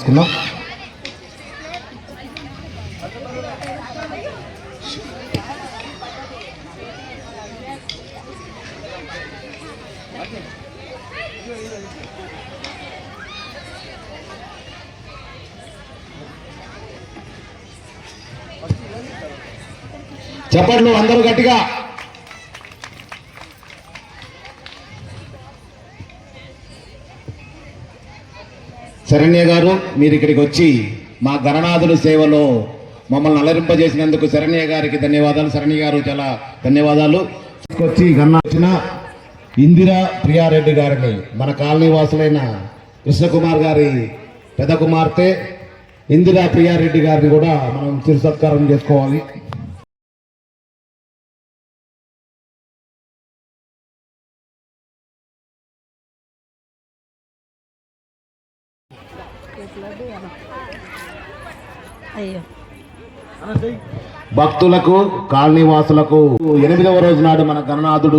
తీసుకుందాం. చప్పట్లు అందరూ గట్టిగా. శరణ్య గారు, మీరు ఇక్కడికి వచ్చి మా గణనాథుల సేవలో మమ్మల్ని అలరింపజేసినందుకు శరణ్య గారికి ధన్యవాదాలు. శరణ్య గారు చాలా ధన్యవాదాలు. తీసుకొచ్చి వచ్చిన ఇందిరా ప్రియారెడ్డి గారిని, మన కాలనీ వాసులైన కృష్ణకుమార్ గారి పెద్ద కుమార్తె ఇందిరా ప్రియారెడ్డి గారిని కూడా మనం చిరు సత్కారం చేసుకోవాలి. భక్తులకు కాలనీవాసులకు 8వ రోజు నాడు మన గణనాథుడు